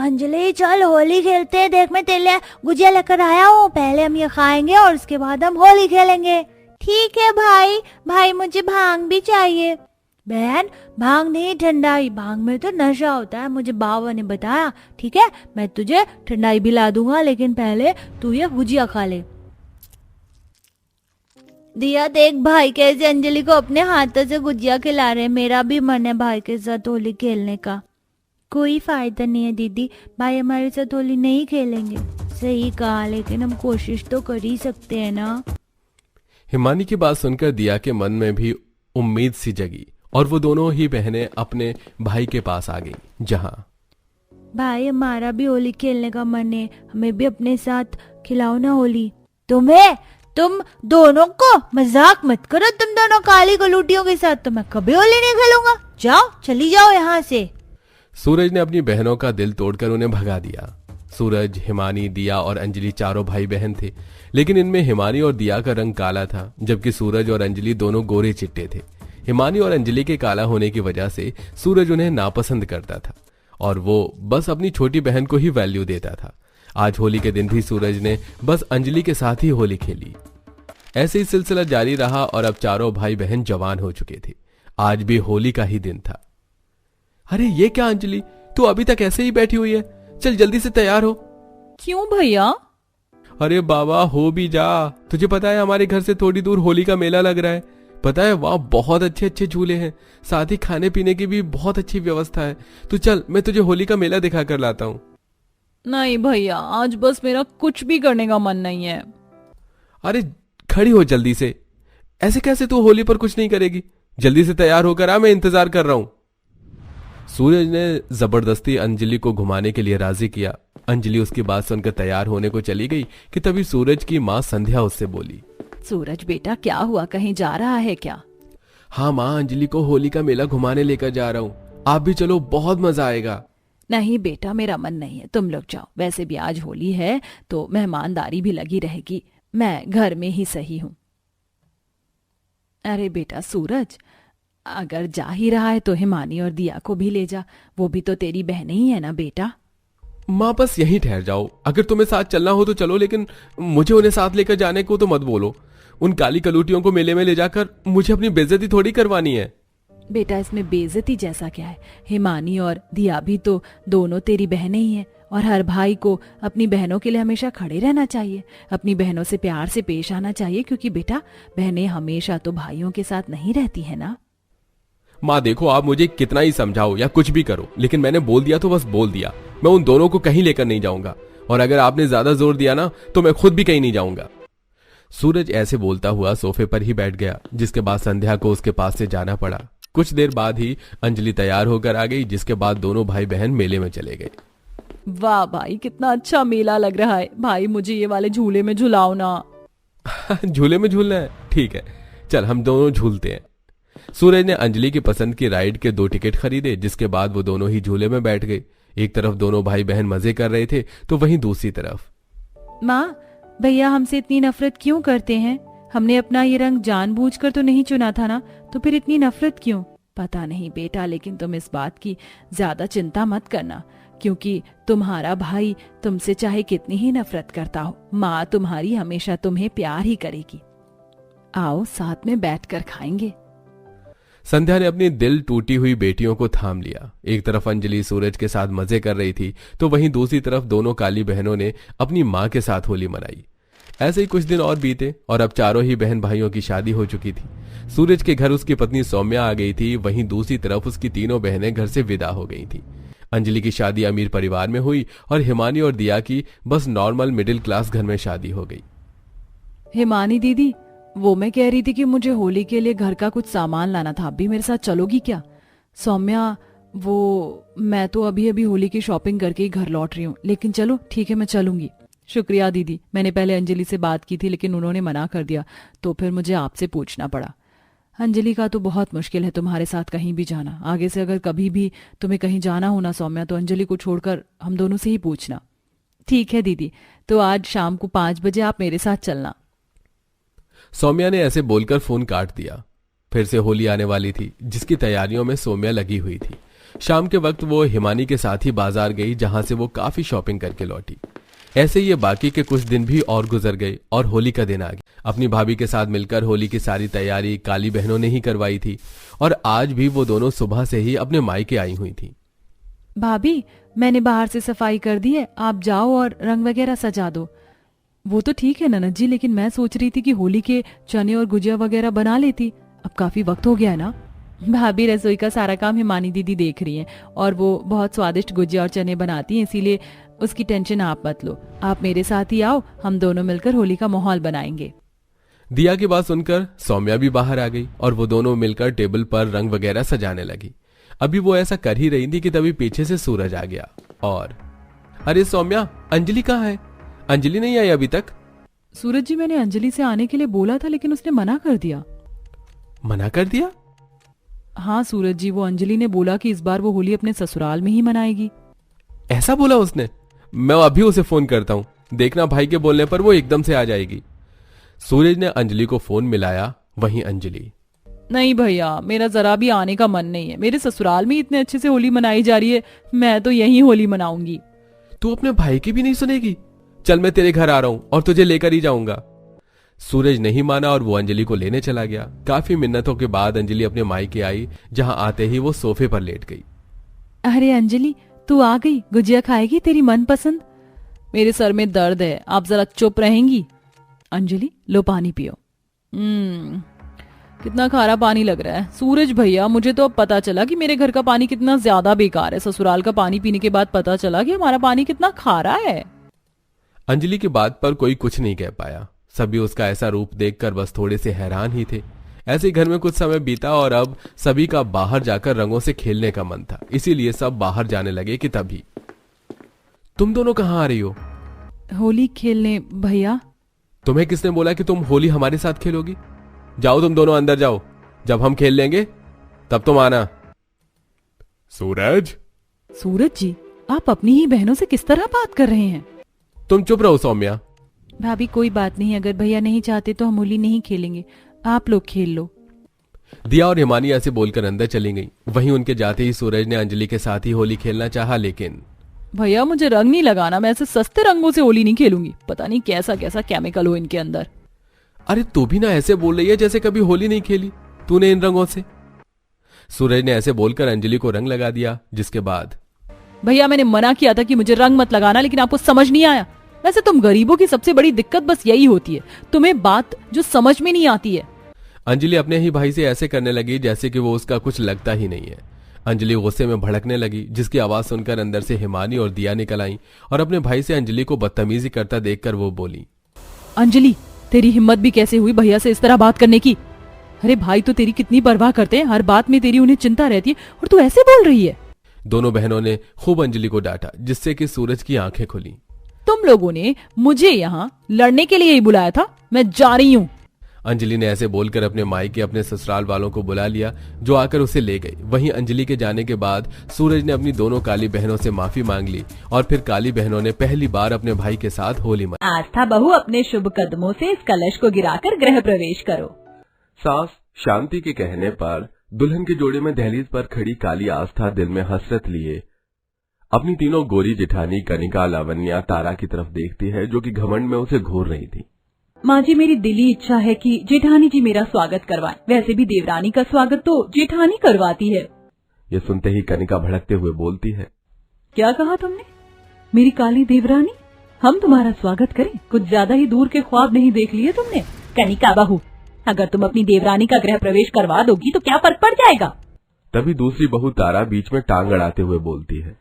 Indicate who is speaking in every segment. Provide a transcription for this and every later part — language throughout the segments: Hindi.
Speaker 1: अंजलि चल होली खेलते हैं, देख मैं तेरे लिए गुजिया लेकर आया हूँ। पहले हम ये खाएंगे और उसके बाद हम होली खेलेंगे। ठीक है भाई, भाई मुझे भांग भी चाहिए। बहन भांग नहीं ठंडाई, भांग में तो नशा होता है, मुझे बाबा ने बताया। ठीक है मैं तुझे ठंडाई भी ला दूंगा, लेकिन पहले तू ये गुजिया खा ले। दिया देख भाई कैसे अंजलि को अपने हाथों से गुजिया खिला रहे। मेरा भी मन है भाई के साथ होली खेलने का। कोई फायदा नहीं है दीदी, भाई हमारे साथ होली नहीं खेलेंगे। सही कहा, लेकिन हम कोशिश तो कर ही सकते हैं ना।
Speaker 2: हिमानी की बात सुनकर दिया के मन में भी उम्मीद सी जगी और वो दोनों ही बहनें अपने भाई के पास आ गईं, जहां
Speaker 1: भाई हमारा भी होली खेलने का मन है, हमें भी अपने साथ खिलाओ ना होली। तुम दोनों को मजाक मत करो, तुम दोनों काली गलूटियों के साथ तो मैं कभी होली नहीं खेलूंगा। जाओ चली जाओ यहाँ से।
Speaker 2: सूरज ने अपनी बहनों का दिल तोड़कर उन्हें भगा दिया। सूरज, हिमानी, दिया और अंजलि चारों भाई बहन थे, लेकिन इनमें हिमानी और दिया का रंग काला था, जबकि सूरज और अंजलि दोनों गोरे चिट्टे थे। हिमानी और अंजलि के काला होने की वजह से सूरज उन्हें नापसंद करता था और वो बस अपनी छोटी बहन को ही वैल्यू देता था। आज होली के दिन भी सूरज ने बस अंजलि के साथ ही होली खेली। ऐसे ही सिलसिला जारी रहा और अब चारों भाई बहन जवान हो चुके थे। आज भी होली का ही दिन था। अरे ये क्या अंजलि, तू अभी तक ऐसे ही बैठी हुई है? चल जल्दी से तैयार हो।
Speaker 3: क्यों भैया?
Speaker 2: अरे बाबा हो भी जा। तुझे पता है हमारे घर से थोड़ी दूर होली का मेला लग रहा है। पता है वहाँ बहुत अच्छे अच्छे झूले हैं, साथ ही खाने पीने की भी बहुत अच्छी व्यवस्था है। तू चल, मैं तुझे होली का मेला दिखा कर लाता हूँ।
Speaker 3: नहीं भैया, आज बस मेरा कुछ भी करने का मन नहीं है।
Speaker 2: अरे खड़ी हो जल्दी से। ऐसे कैसे तू होली पर कुछ नहीं करेगी? जल्दी से तैयार होकर आ, मैं इंतजार कर रहा हूँ। सूरज ने जबरदस्ती अंजलि को घुमाने के लिए राजी किया। अंजलि उसकी बात सुनकर तैयार होने को चली गई कि तभी सूरज की माँ संध्या उससे बोली,
Speaker 3: सूरज बेटा क्या हुआ, कहीं जा रहा है क्या?
Speaker 2: हाँ माँ, अंजलि को होली का मेला घुमाने लेकर जा रहा हूँ, आप भी चलो, बहुत मजा आएगा।
Speaker 3: नहीं बेटा, मेरा मन नहीं है, तुम लोग जाओ। वैसे भी आज होली है तो मेहमानदारी भी लगी रहेगी, मैं घर में ही सही हूँ। अरे बेटा सूरज, अगर जा ही रहा है तो हिमानी और दिया को भी ले जा, वो भी तो तेरी बहनें ही है ना बेटा।
Speaker 2: माँ बस यहीं ठहर जाओ, अगर तुम्हें साथ चलना हो तो चलो, लेकिन मुझे उन्हें साथ लेकर जाने को तो मत बोलो। उन काली कलूटियों को मेले में ले जाकर मुझे अपनी बेइज्जती थोड़ी करवानी है।
Speaker 3: बेटा इसमें बेइज्जती जैसा क्या है? हिमानी और दिया भी तो दोनों तेरी बहनें ही हैं, और हर भाई को अपनी बहनों के लिए हमेशा खड़े रहना चाहिए, अपनी बहनों से प्यार से पेश आना चाहिए, क्योंकि बेटा बहनें हमेशा तो भाइयों के साथ नहीं रहती है ना।
Speaker 2: माँ देखो, आप मुझे कितना ही समझाओ या कुछ भी करो, लेकिन मैंने बोल दिया तो बस बोल दिया। मैं उन दोनों को कहीं लेकर नहीं जाऊंगा, और अगर आपने ज्यादा जोर दिया ना तो मैं खुद भी कहीं नहीं जाऊंगा। सूरज ऐसे बोलता हुआ सोफे पर ही बैठ गया, जिसके बाद संध्या को उसके पास से जाना पड़ा। कुछ देर बाद ही अंजलि तैयार होकर आ गई, जिसके बाद दोनों भाई बहन मेले में चले गए।
Speaker 3: वाह भाई, कितना अच्छा मेला लग रहा है। भाई मुझे ये वाले झूले में झुलाओ ना।
Speaker 2: झूले में झूलना है? ठीक है, चल हम दोनों झूलते हैं। सूरज ने अंजलि की पसंद की राइड के 2 टिकट खरीदे, जिसके बाद वो दोनों ही झूले में बैठ गए। एक तरफ दोनों भाई बहन मजे कर रहे थे, तो वहीं दूसरी तरफ
Speaker 3: माँ, भैया हमसे इतनी नफरत क्यों करते हैं? हमने अपना ये रंग जानबूझकर तो नहीं चुना था ना, तो फिर इतनी नफरत क्यों? पता नहीं बेटा, लेकिन तुम इस बात की ज्यादा चिंता मत करना, क्योंकि तुम्हारा भाई तुमसे चाहे कितनी ही नफरत करता हो, माँ तुम्हारी हमेशा तुम्हें प्यार ही करेगी। आओ साथ में बैठकर खाएंगे।
Speaker 2: संध्या ने अपनी दिल टूटी हुई बेटियों को थाम लिया। एक तरफ अंजलि सूरज के साथ मजे कर रही थी, तो वहीं दूसरी तरफ दोनों काली बहनों ने अपनी माँ के साथ होली मनाई। ऐसे ही कुछ दिन और बीते और अब चारों ही बहन भाइयों की शादी हो चुकी थी। सूरज के घर उसकी पत्नी सौम्या आ गई थी, वहीं दूसरी तरफ उसकी तीनों बहनें घर से विदा हो गई थी। अंजलि की शादी अमीर परिवार में हुई और हिमानी और दिया की बस नॉर्मल मिडिल क्लास घर में शादी हो गई।
Speaker 3: हिमानी दीदी, वो मैं कह रही थी कि मुझे होली के लिए घर का कुछ सामान लाना था, अभी मेरे साथ चलोगी क्या? सौम्या, वो मैं तो अभी अभी होली की शॉपिंग करके ही घर लौट रही हूँ, लेकिन चलो ठीक है मैं चलूंगी। शुक्रिया दीदी, मैंने पहले अंजलि से बात की थी लेकिन उन्होंने मना कर दिया, तो फिर मुझे आपसे पूछना पड़ा। अंजलि का तो बहुत मुश्किल है तुम्हारे साथ कहीं भी जाना। आगे से अगर कभी भी तुम्हें कहीं जाना हो ना सौम्या, तो अंजलि को छोड़कर हम दोनों से ही पूछना। ठीक है दीदी, तो आज शाम को 5 बजे आप मेरे साथ चलना।
Speaker 2: सौम्या ने ऐसे बोलकर फोन काट दिया। फिर से होली आने वाली थी, जिसकी तैयारियों में सौम्या लगी हुई थी। शाम के वक्त वो हिमानी के साथ ही बाजार गई, जहां से वो काफी शॉपिंग करके लौटी। ऐसे ही ये बाकी के कुछ दिन भी और गुजर गए और होली का दिन आ गया। अपनी भाभी के साथ मिलकर होली की सारी तैयारी काली बहनों ने ही करवाई थी और आज भी वो दोनों सुबह से ही अपने मायके आई हुई थी।
Speaker 3: भाभी, मैंने बाहर से सफाई कर दी है, आप जाओ और रंग वगैरह सजा दो। वो तो ठीक है ननद जी, लेकिन मैं सोच रही थी कि होली के चने और गुजिया वगैरह बना लेती। अब काफी वक्त हो गया है ना। भाभी, रसोई का सारा काम हिमानी दीदी देख रही हैं और वो बहुत स्वादिष्ट गुजिया और चने बनाती हैं, इसीलिए उसकी टेंशन आप मत लो। आप मेरे साथ ही आओ, हम दोनों मिलकर होली का माहौल बनाएंगे।
Speaker 2: दिया की बात सुनकर सौम्या भी बाहर आ गई और वो दोनों मिलकर टेबल पर रंग वगैरह सजाने लगी। अभी वो ऐसा कर ही रही थी कि तभी पीछे से सूरज आ गया और अरे सौम्या, अंजलि कहाँ है? अंजलि नहीं आई अभी तक?
Speaker 3: सूरज जी, मैंने अंजलि से आने के लिए बोला था, लेकिन उसने मना कर दिया।
Speaker 2: मना कर दिया?
Speaker 3: हाँ सूरज जी, वो अंजलि ने बोला कि इस बार वो होली अपने ससुराल में ही मनाएगी।
Speaker 2: ऐसा बोला उसने? मैं अभी उसे फोन करता हूँ, देखना भाई के बोलने पर वो एकदम से आ जाएगी। सूरज ने अंजलि को फोन मिलाया। वहीं अंजलि,
Speaker 3: नहीं भैया, मेरा जरा भी आने का मन नहीं है। मेरे ससुराल में इतने अच्छे से होली मनाई जा रही है, मैं तो यहीं होली मनाऊंगी।
Speaker 2: तू अपने भाई की भी नहीं सुनेगी? चल मैं तेरे घर आ रहा हूं और तुझे लेकर ही जाऊंगा। सूरज नहीं माना और वो अंजलि को लेने चला गया। काफी मिन्नतों के बाद अंजलि अपने मायके आई, जहां आते ही वो सोफे पर लेट गई।
Speaker 3: अरे अंजलि, तू आ गई। गुजिया खाएगी तेरी मनपसंद? मेरे सर में दर्द है, आप जरा चुप रहेंगी? अंजलि, लो पानी पियो। कितना खारा पानी लग रहा है। सूरज भैया, मुझे तो अब पता चला कि मेरे घर का पानी कितना ज्यादा बेकार है। ससुराल का पानी पीने के बाद पता चला कि हमारा पानी कितना खारा है।
Speaker 2: अंजलि की बात पर कोई कुछ नहीं कह पाया। सभी उसका ऐसा रूप देखकर बस थोड़े से हैरान ही थे। ऐसे घर में कुछ समय बीता और अब सभी का बाहर जाकर रंगों से खेलने का मन था, इसीलिए सब बाहर जाने लगे कि तभी तुम दोनों कहां आ रही हो?
Speaker 3: होली खेलने। भैया,
Speaker 2: तुम्हें किसने बोला कि तुम होली हमारे साथ खेलोगी? जाओ तुम दोनों अंदर जाओ, जब हम खेल लेंगे तब तुम आना। सूरज
Speaker 3: जी, आप अपनी ही बहनों से किस तरह बात कर रहे हैं?
Speaker 2: तुम चुप रहो सौम्या।
Speaker 3: भाभी, कोई बात नहीं, अगर भैया नहीं चाहते तो हम होली नहीं खेलेंगे, आप लोग खेल लो।
Speaker 2: दिया और हिमानी ऐसे बोलकर अंदर चली गई। वहीं उनके जाते ही सूरज ने अंजलि के साथ ही होली खेलना चाहा, लेकिन
Speaker 3: भैया मुझे रंग नहीं लगाना, मैं ऐसे सस्ते रंगों से होली नहीं खेलूंगी। पता नहीं कैसा कैसा केमिकल हो इनके अंदर।
Speaker 2: अरे तू भी ना ऐसे बोल रही है जैसे कभी होली नहीं खेली तूने इन रंगों से। सूरज ने ऐसे बोलकर अंजलि को रंग लगा दिया, जिसके बाद
Speaker 3: भैया, मैंने मना किया था कि मुझे रंग मत लगाना, लेकिन आपको समझ नहीं आया। वैसे तुम गरीबों की सबसे बड़ी दिक्कत बस यही होती है, तुम्हें बात जो समझ में नहीं आती है।
Speaker 2: अंजलि अपने ही भाई से ऐसे करने लगी जैसे कि वो उसका कुछ लगता ही नहीं है। अंजलि गुस्से में भड़कने लगी, जिसकी आवाज सुनकर अंदर से हिमानी और दिया निकल आई और अपने भाई से अंजलि को बदतमीजी करता देखकर वो बोली,
Speaker 3: अंजलि, तेरी हिम्मत भी कैसे हुई भैया से इस तरह बात करने की? अरे भाई तो तेरी कितनी परवाह करते हैं, हर बात में तेरी उन्हें चिंता रहती है और तू ऐसे बोल रही है।
Speaker 2: दोनों बहनों ने खूब अंजलि को डांटा, जिससे कि सूरज की आंखें खुली।
Speaker 3: तुम लोगों ने मुझे यहाँ लड़ने के लिए ही बुलाया था, मैं जा रही हूँ।
Speaker 2: अंजलि ने ऐसे बोलकर अपने मायके अपने ससुराल वालों को बुला लिया, जो आकर उसे ले गए। वहीं अंजलि के जाने के बाद सूरज ने अपनी दोनों काली बहनों से माफी मांग ली और फिर काली बहनों ने पहली बार अपने भाई के साथ होली मनाई।
Speaker 4: आस्था बहू, अपने शुभ कदमों से इस कलश को गिराकर गृह प्रवेश करो।
Speaker 2: सास शांति के कहने पर दुल्हन के जोड़े में दहलीज पर खड़ी काली आस्था दिल में हसरत लिए अपनी तीनों गोरी जेठानी कनिका, लावण्या, तारा की तरफ देखती है, जो कि घमंड में उसे घूर रही थी।
Speaker 4: माँ जी, मेरी दिली इच्छा है कि जेठानी जी मेरा स्वागत करवाएं। वैसे भी देवरानी का स्वागत तो जेठानी करवाती है।
Speaker 2: ये सुनते ही कनिका भड़कते हुए बोलती है,
Speaker 4: क्या कहा तुमने? मेरी काली देवरानी, हम तुम्हारा स्वागत करें? कुछ ज्यादा ही दूर के ख्वाब नहीं देख लिए तुमने? कनिका बहू, अगर तुम अपनी देवरानी का गृह प्रवेश करवा दोगी तो क्या फर्क पड़ जाएगा?
Speaker 2: तभी दूसरी बहू तारा बीच में टांग अड़ाते हुए बोलती है,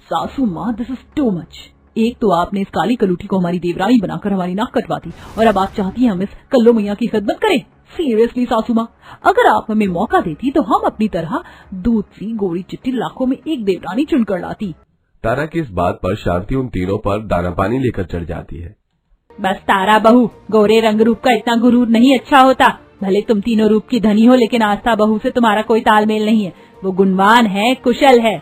Speaker 4: सासू माँ, दिस इज टू मच। एक तो आपने इस काली कलूठी को हमारी देवरानी बनाकर हमारी नाक कटवा दी और अब आप चाहती हैं हम इस कल्लो मैया की खिदमत करें? सीरियसली सासू माँ, अगर आप हमें मौका देती तो हम अपनी तरह दूध सी गोरी चिट्टी लाखों में एक देवरानी चुनकर लाती।
Speaker 2: तारा की इस बात पर शांति उन तीनों पर दाना पानी लेकर चढ़ जाती है।
Speaker 4: बस तारा बहू, गोरे रंग रूप का इतना गुरूर नहीं अच्छा होता। भले तुम तीनों रूप की धनी हो, लेकिन आस्था बहू से तुम्हारा कोई तालमेल नहीं है। वो गुणवान है, कुशल है।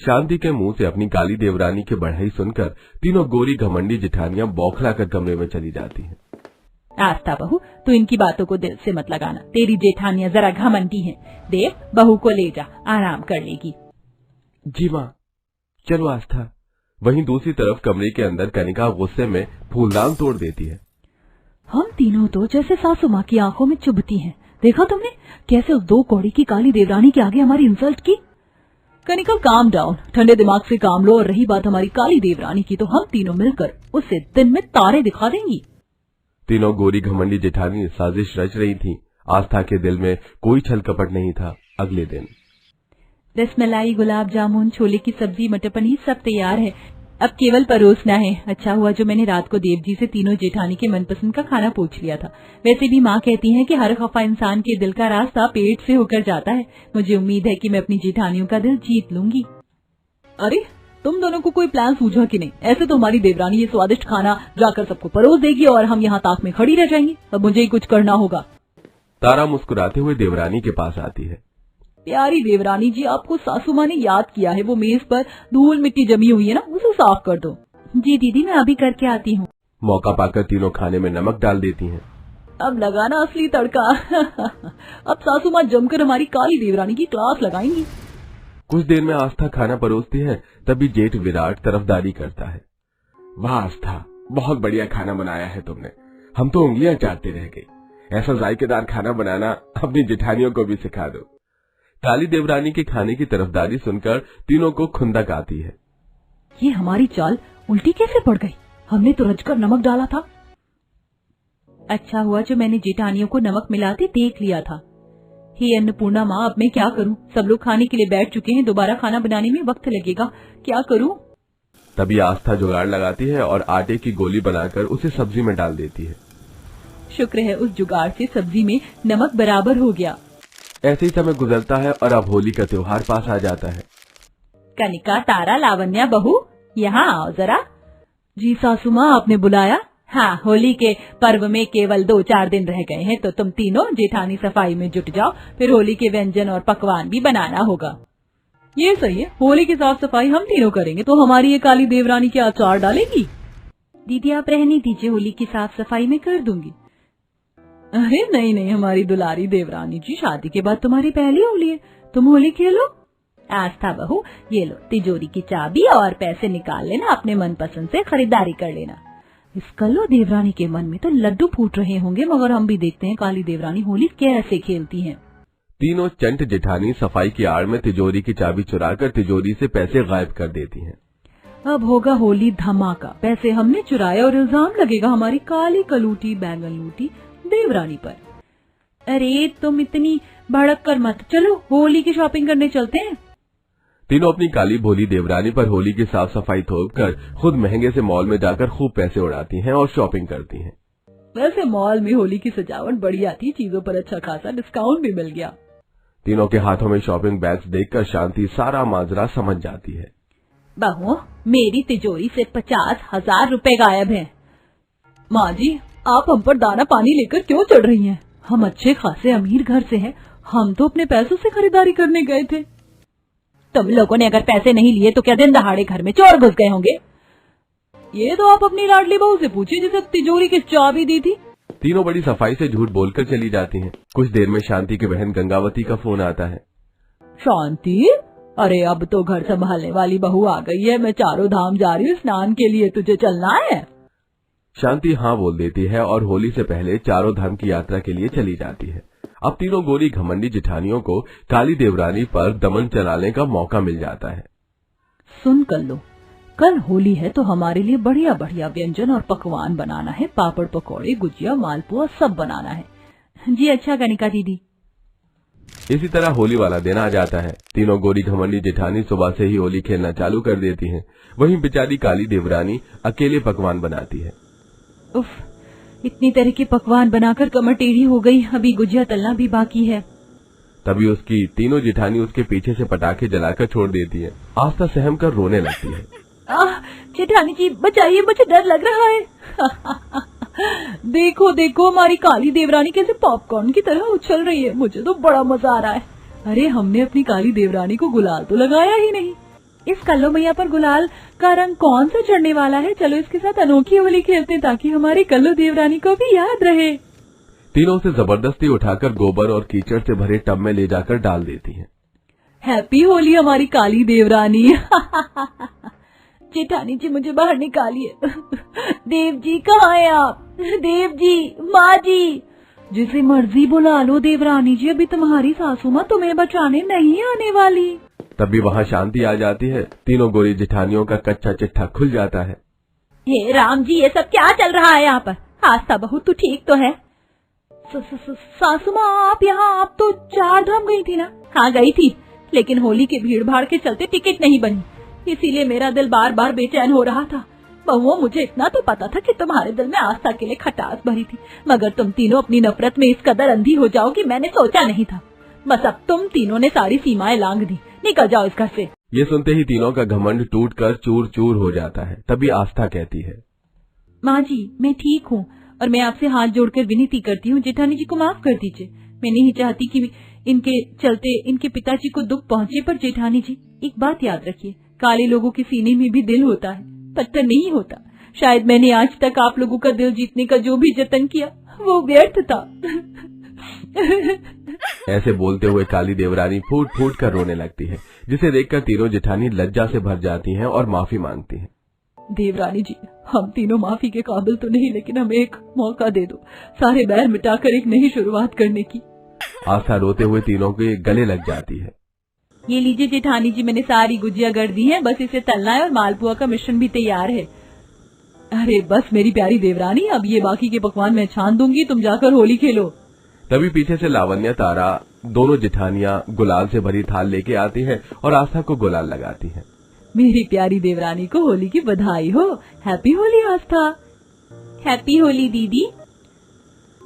Speaker 2: शांति के मुंह से अपनी काली देवरानी की बढ़ाई सुनकर तीनों गोरी घमंडी जेठानियां बौखलाकर कमरे में चली जाती हैं।
Speaker 4: आस्था बहू, तू इनकी बातों को दिल से मत लगाना। तेरी जेठानियां जरा घमंडी हैं। देव, बहू को ले जा, आराम कर लेगी।
Speaker 2: जी माँ। चलो आस्था। वहीं दूसरी तरफ कमरे के अंदर कनिका गुस्से में फूलदान तोड़ देती है।
Speaker 4: हम तीनों तो जैसे सासू माँ की आंखों में चुभती हैं। देखा तुमने कैसे उस 2 कौड़ी की काली देवरानी के आगे हमारी इंसल्ट की। कनिका काम डाउन, ठंडे दिमाग से काम लो। और रही बात हमारी काली देवरानी की, तो हम तीनों मिलकर उसे दिन में तारे दिखा देंगी।
Speaker 2: तीनों गोरी घमंडी जेठानी साजिश रच रही थी। आस्था के दिल में कोई छल कपट नहीं था। अगले दिन
Speaker 4: रसमलाई, गुलाब जामुन, छोले की सब्जी, मटर पनीर सब तैयार है। अब केवल परोसना है। अच्छा हुआ जो मैंने रात को देव जी से तीनों जेठानी के मनपसंद का खाना पूछ लिया था। वैसे भी माँ कहती है कि हर खफा इंसान के दिल का रास्ता पेट से होकर जाता है। मुझे उम्मीद है कि मैं अपनी जेठानियों का दिल जीत लूंगी। अरे तुम दोनों को कोई प्लान सूझा कि नहीं? ऐसे तो हमारी देवरानी ये स्वादिष्ट खाना जाकर सबको परोस देगी और हम यहाँ ताक में खड़ी रह जाएंगी। अब मुझे ही कुछ करना होगा।
Speaker 2: तारा मुस्कुराते हुए देवरानी के पास आती है।
Speaker 4: प्यारी देवरानी जी, आपको सासू माँ ने याद किया है। वो मेज पर धूल मिट्टी जमी हुई है ना, उसे साफ कर दो। जी दीदी, मैं अभी करके आती हूँ।
Speaker 2: मौका पाकर तीनों खाने में नमक डाल देती हैं।
Speaker 4: अब लगाना असली तड़का। अब सासू माँ जमकर हमारी काली देवरानी की क्लास लगाएंगी।
Speaker 2: कुछ देर में आस्था खाना परोसती है, तभी जेठ विराट तरफदारी करता है। वाह आस्था, बहुत बढ़िया खाना बनाया है तुमने। हम तो उंगलियां चाटते रह गए। ऐसा जायकेदार खाना बनाना अपनी जेठानियों को भी सिखा दो। काली देवरानी के खाने की तरफदारी सुनकर तीनों को खुंदक आती है।
Speaker 4: ये हमारी चाल उल्टी कैसे पड़ गई? हमने तो रचकर नमक डाला था। अच्छा हुआ जो मैंने जेठानियों को नमक मिलाते देख लिया था। हे अन्नपूर्णा माँ, अब मैं क्या करूँ? सब लोग खाने के लिए बैठ चुके हैं। दोबारा खाना बनाने में वक्त लगेगा। क्या करूँ?
Speaker 2: तभी आस्था जुगाड़ लगाती है और आटे की गोली बनाकर उसे सब्जी में डाल देती है।
Speaker 4: शुक्र है उस जुगाड़ से सब्जी में नमक बराबर हो गया।
Speaker 2: ऐसे ही समय गुजरता है और अब होली का त्योहार पास आ जाता है।
Speaker 4: कनिका, तारा, लावण्या, बहू, यहाँ आओ जरा। जी सासू माँ, आपने बुलाया? हाँ, होली के पर्व में केवल 2-4 दिन रह गए हैं, तो तुम तीनों जेठानी सफाई में जुट जाओ। फिर होली के व्यंजन और पकवान भी बनाना होगा। ये सही है, होली की साफ सफाई हम तीनों करेंगे, तो हमारी ये काली देवरानी क्या अचार डालेगी? दीदी आप रहने दीजिए, होली की साफ सफाई में कर दूंगी। अरे नहीं नहीं, हमारी दुलारी देवरानी जी, शादी के बाद तुम्हारी पहली होली है, तुम होली खेलो। आस्था बहू, ये लो तिजोरी की चाबी और पैसे निकाल लेना, अपने मनपसंद से खरीदारी कर लेना। इस कल्लो देवरानी के मन में तो लड्डू फूट रहे होंगे, मगर हम भी देखते हैं काली देवरानी होली कैसे खेलती हैं।
Speaker 2: तीनों चंट जेठानी सफाई की आड़ में तिजोरी की चाबी चुराकर तिजोरी से पैसे गायब कर देती हैं।
Speaker 4: अब होगा होली धमाका। पैसे हमने चुराए और इल्जाम लगेगा हमारी काली कलूटी बैंगन लूटी देवरानी पर। अरे तुम इतनी भड़क कर मत, चलो होली की शॉपिंग करने चलते हैं।
Speaker 2: तीनों अपनी काली भोली देवरानी पर होली की साफ सफाई थोप कर खुद महंगे से मॉल में जाकर खूब पैसे उड़ाती हैं और शॉपिंग करती हैं।
Speaker 4: वैसे मॉल में होली की सजावट बढ़िया थी, चीजों पर अच्छा खासा डिस्काउंट भी मिल गया।
Speaker 2: तीनों के हाथों में शॉपिंग बैग्स देखकर शांति सारा माजरा समझ जाती है।
Speaker 4: बहू, मेरी तिजोरी से 50,000 रुपए गायब हैं। माँ जी, आप हम पर दाना पानी लेकर क्यों चढ़ रही हैं? हम अच्छे खासे अमीर घर से हैं, हम तो अपने पैसों से खरीदारी करने गए थे। तुम लोगों ने अगर पैसे नहीं लिए तो क्या दिन दहाड़े घर में चोर घुस गए होंगे? ये तो आप अपनी लाडली बहू से पूछिए जिसे तिजोरी की चाबी दी थी।
Speaker 2: तीनों बड़ी सफाई से झूठ बोलकर चली जाती हैं। कुछ देर में शांति की बहन गंगावती का फोन आता है।
Speaker 4: शांति, अरे अब तो घर संभालने वाली बहू आ गई है, मैं चारों धाम जा रही हूँ स्नान के लिए, तुझे चलना है?
Speaker 2: शांति हाँ बोल देती है और होली से पहले चारों धाम की यात्रा के लिए चली जाती है। अब तीनों गोरी घमंडी जिठानियों को काली देवरानी पर दमन चलाने का मौका मिल जाता है।
Speaker 4: सुन कर लो, कल होली है तो हमारे लिए बढ़िया बढ़िया व्यंजन और पकवान बनाना है। पापड़ पकौड़े, गुजिया, मालपुआ सब बनाना है। जी अच्छा कनिका दीदी।
Speaker 2: इसी तरह होली वाला दिन आ जाता है। तीनों गोरी घमंडी जेठानी सुबह से ही होली खेलना चालू कर देती हैं। वहीं बेचारी काली देवरानी अकेले पकवान बनाती है।
Speaker 4: उफ, इतनी तरह के पकवान बनाकर कमर टेढ़ी हो गई, अभी गुजिया तलना भी बाकी है।
Speaker 2: तभी उसकी तीनों जेठानी उसके पीछे से पटाखे जलाकर छोड़ देती है। आस्था सहम कर रोने लगती है।
Speaker 4: जेठानी जी बचाइए, मुझे डर लग रहा है। देखो देखो, हमारी काली देवरानी कैसे पॉपकॉर्न की तरह उछल रही है, मुझे तो बड़ा मजा आ रहा है। अरे हमने अपनी काली देवरानी को गुलाल तो लगाया ही नहीं। इस कल्लो मैया पर गुलाल का रंग कौन सा चढ़ने वाला है? चलो इसके साथ अनोखी होली खेलते हैं ताकि हमारी कल्लो देवरानी को भी याद रहे।
Speaker 2: तीनों से जबरदस्ती उठाकर गोबर और कीचड़ से भरे टब में ले जाकर डाल देती हैं।
Speaker 4: हैप्पी होली हमारी काली देवरानी। जेठानी जी मुझे बाहर निकालिए। देव जी कहाँ हैं आप? देव जी, माँ जी, जिसे मर्जी बुला लो देवरानी जी, अभी तुम्हारी सासू माँ तुम्हें बचाने नहीं आने वाली।
Speaker 2: तभी वहाँ शांति आ जाती है। तीनों गोरी जेठानियों का कच्चा चिट्ठा खुल जाता है।
Speaker 4: हे राम जी, ये सब क्या चल रहा है यहाँ पर? आस्था बहू तू ठीक तो है? सासू माँ आप यहाँ, आप तो 4 धाम गई थी ना? हाँ गई थी, लेकिन होली के भीड़ भाड़ के चलते टिकट नहीं बनी, इसीलिए मेरा दिल बार बार बेचैन हो रहा था। बहुओं, मुझे इतना तो पता था कि तुम्हारे दिल में आस्था के लिए खटास भरी थी, मगर तुम तीनों अपनी नफरत में इस कदर अंधी हो जाओगी मैंने सोचा नहीं था। बस अब तुम तीनों ने सारी सीमाएं लांघ दी, निकल जाओ इस घर से।
Speaker 2: ये सुनते ही तीनों का घमंड टूटकर चूर चूर हो जाता है। तभी आस्था कहती है,
Speaker 4: माँ जी मैं ठीक हूँ और मैं आपसे हाथ जोड़कर विनती करती हूँ, जेठानी जी को माफ कर दीजिए। मैं नहीं चाहती कि इनके चलते इनके पिताजी को दुख पहुँचे। पर जेठानी जी एक बात याद रखिए, काले लोगों के सीने में भी दिल होता है, पत्थर नहीं होता। शायद मैंने आज तक आप लोगों का दिल जीतने का जो भी जतन किया वो व्यर्थ था।
Speaker 2: ऐसे बोलते हुए काली देवरानी फूट फूट कर रोने लगती है, जिसे देखकर तीनों जेठानी लज्जा से भर जाती हैं और माफी मांगती हैं।
Speaker 4: देवरानी जी, हम तीनों माफी के काबिल तो नहीं, लेकिन हमें एक मौका दे दो सारे बैर मिटाकर एक नई शुरुआत करने की।
Speaker 2: आस्था रोते हुए तीनों के गले लग जाती है।
Speaker 4: ये लीजिए जेठानी जी, मैंने सारी गुजिया गढ़ दी है, बस इसे तलना है और मालपुआ का मिश्रण भी तैयार है। अरे बस मेरी प्यारी देवरानी, अब ये बाकी के पकवान मैं छान दूंगी, तुम जाकर होली खेलो।
Speaker 2: तभी पीछे से लावण्य, तारा, दोनों जेठानियां गुलाल से भरी थाल लेके आती हैं और आस्था को गुलाल लगाती हैं।
Speaker 4: मेरी प्यारी देवरानी को होली की बधाई हो। हैप्पी होली आस्था। हैप्पी होली दीदी।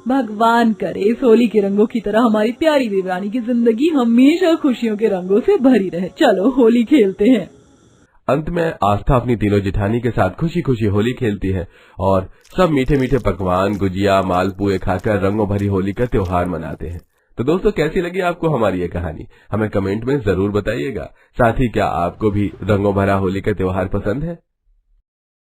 Speaker 4: भगवान करे इस होली के रंगों की तरह हमारी प्यारी देवरानी की जिंदगी हमेशा खुशियों के रंगों से भरी रहे। चलो होली खेलते हैं।
Speaker 2: अंत में आस्था अपनी तीनों जेठानी के साथ खुशी खुशी होली खेलती है और सब मीठे मीठे पकवान, गुजिया, मालपुए खाकर रंगों भरी होली का त्योहार मनाते हैं। तो दोस्तों, कैसी लगी आपको हमारी ये कहानी? हमें कमेंट में जरूर बताइएगा। साथ ही क्या आपको भी रंगों भरा होली का त्योहार पसंद है?